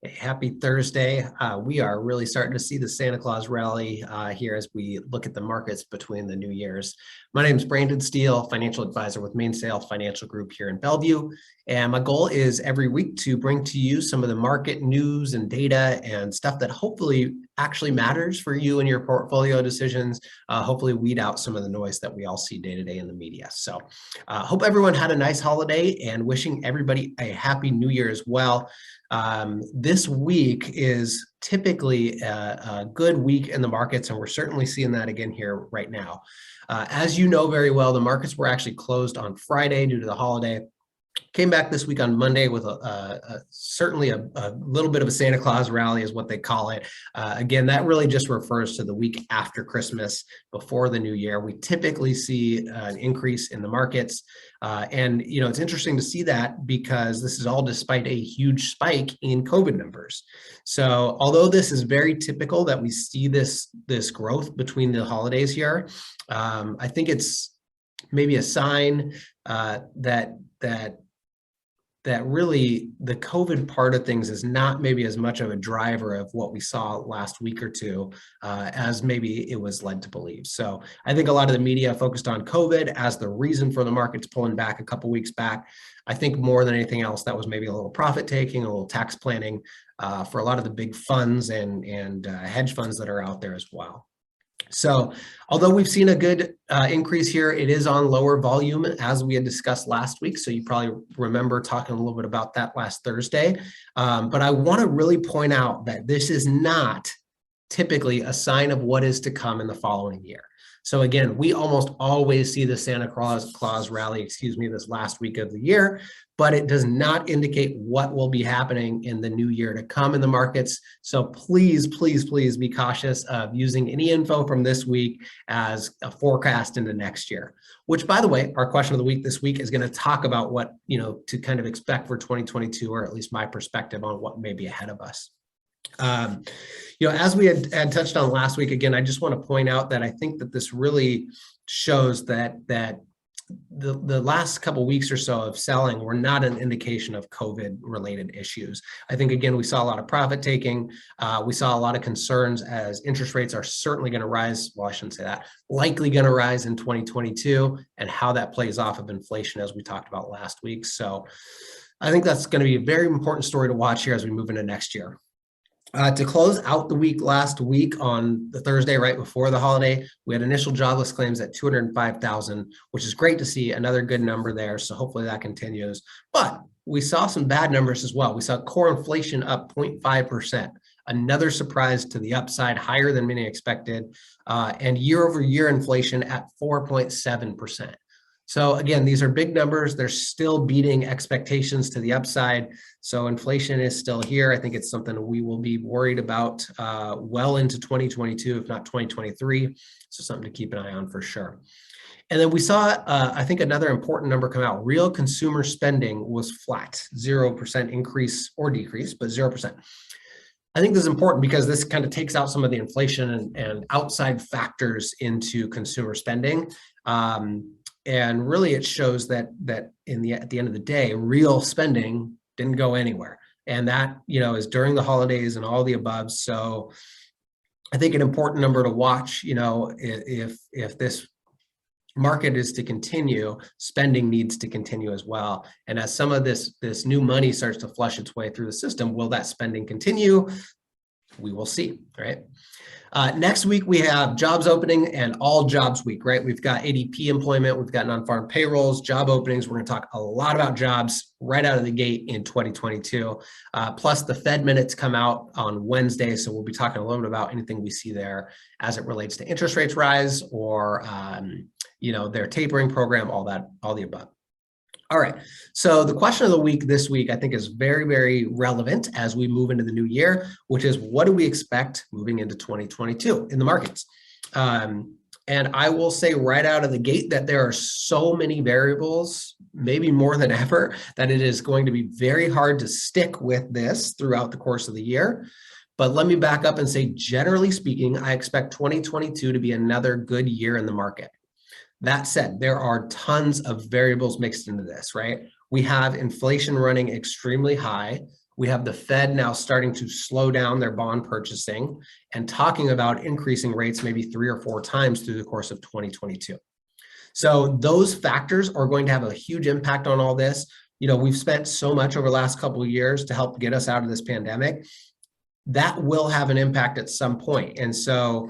Happy Thursday. We are really starting to see the Santa Claus rally here as we look at the markets between the New Year's. My name is Brandon Steele, financial advisor with Mainsail Financial Group here in Bellevue. And my goal is every week to bring to you some of the market news and data and stuff that hopefully actually matters for you and your portfolio decisions. Hopefully weed out some of the noise that we all see day to day in the media. So hope everyone had a nice holiday and wishing everybody a happy New Year as well. This week is typically a good week in the markets, and we're certainly seeing that again here right now. As you know very well, the markets were actually closed on Friday due to the holiday. Came back this week on Monday with certainly a little bit of a Santa Claus rally is what they call it. Again, that really just refers to the week after Christmas, before the new year. We typically see an increase in the markets. And, you know, it's interesting to see that because this is all despite a huge spike in COVID numbers. So although this is very typical that we see this growth between the holidays here, I think it's maybe a sign that really the COVID part of things is not maybe as much of a driver of what we saw last week or two as maybe it was led to believe. So I think a lot of the media focused on COVID as the reason for the markets pulling back a couple weeks back. I think more than anything else, that was maybe a little profit taking, a little tax planning for a lot of the big funds and hedge funds that are out there as well. So although we've seen a good increase here, it is on lower volume as we had discussed last week. So you probably remember talking a little bit about that last Thursday. But I want to really point out that this is not typically a sign of what is to come in the following year. So again, we almost always see the Santa Claus rally, this last week of the year, but it does not indicate what will be happening in the new year to come in the markets. So please, please, please be cautious of using any info from this week as a forecast into next year, which, by the way, our question of the week this week is going to talk about what, to kind of expect for 2022, or at least my perspective on what may be ahead of us. As we had touched on last week, again, I just want to point out that I think that this really shows that the last couple of weeks or so of selling were not an indication of COVID related issues. I think, again, we saw a lot of profit taking. We saw a lot of concerns as interest rates are certainly going to rise. Well, I shouldn't say that, likely going to rise in 2022, and how that plays off of inflation as we talked about last week. So I think that's going to be a very important story to watch here as we move into next year. To close out the week last week on the Thursday right before the holiday, we had initial jobless claims at 205,000, which is great to see, another good number there. So hopefully that continues. But we saw some bad numbers as well. We saw core inflation up 0.5%, another surprise to the upside, higher than many expected, and year over year inflation at 4.7%. So again, these are big numbers. They're still beating expectations to the upside. So inflation is still here. I think it's something we will be worried about well into 2022, if not 2023. So something to keep an eye on for sure. And then we saw, I think, another important number come out. Real consumer spending was flat, 0% increase or decrease, but 0%. I think this is important because this kind of takes out some of the inflation and outside factors into consumer spending. And really, it shows that at the end of the day, real spending didn't go anywhere. And that, is during the holidays and all the above. So I think an important number to watch, if this market is to continue, spending needs to continue as well. And as some of this new money starts to flush its way through the system, will that spending continue? We will see, right? Next week, we have jobs opening and all jobs week, right? We've got ADP employment, we've got non-farm payrolls, job openings. We're going to talk a lot about jobs right out of the gate in 2022. Plus the Fed minutes come out on Wednesday. So we'll be talking a little bit about anything we see there as it relates to interest rates rise or, their tapering program, all the above. All right, so the question of the week this week, I think, is very, very relevant as we move into the new year, which is what do we expect moving into 2022 in the markets? And I will say right out of the gate that there are so many variables, maybe more than ever, that it is going to be very hard to stick with this throughout the course of the year. But let me back up and say, generally speaking, I expect 2022 to be another good year in the market. That said, there are tons of variables mixed into this, right? We have inflation running extremely high. We have the Fed now starting to slow down their bond purchasing and talking about increasing rates maybe 3 or 4 times through the course of 2022. So those factors are going to have a huge impact on all this. We've spent so much over the last couple of years to help get us out of this pandemic. That will have an impact at some point. And so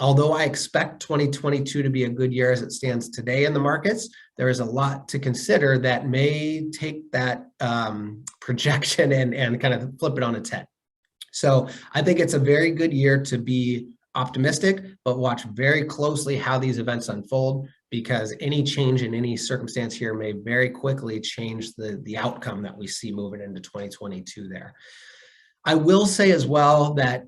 although I expect 2022 to be a good year as it stands today in the markets, there is a lot to consider that may take that projection and kind of flip it on its head. So I think it's a very good year to be optimistic, but watch very closely how these events unfold, because any change in any circumstance here may very quickly change the outcome that we see moving into 2022 there. I will say as well that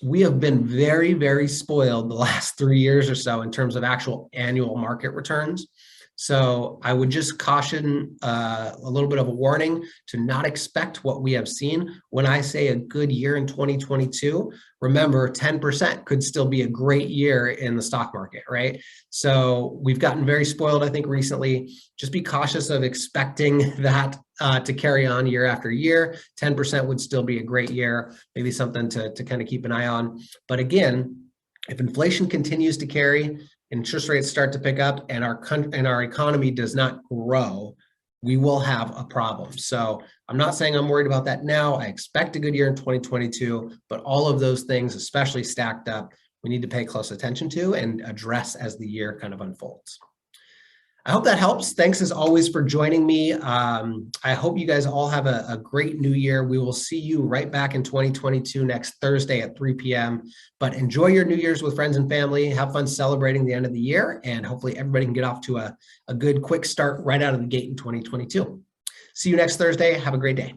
we have been very, very spoiled the last 3 years or so in terms of actual annual market returns. So I would just caution a little bit of a warning to not expect what we have seen. When I say a good year in 2022, remember 10% could still be a great year in the stock market, right? So we've gotten very spoiled, I think, recently. Just be cautious of expecting that to carry on year after year. 10% would still be a great year, maybe something to kind of keep an eye on. But again, if inflation continues to carry, interest rates start to pick up, and our economy does not grow, we will have a problem. So I'm not saying I'm worried about that now. I expect a good year in 2022, but all of those things, especially stacked up, we need to pay close attention to and address as the year kind of unfolds. I hope that helps. Thanks as always for joining me. I hope you guys all have a great new year. We will see you right back in 2022 next Thursday at 3 p.m. But enjoy your New Year's with friends and family. Have fun celebrating the end of the year, and hopefully everybody can get off to a good quick start right out of the gate in 2022. See you next Thursday. Have a great day.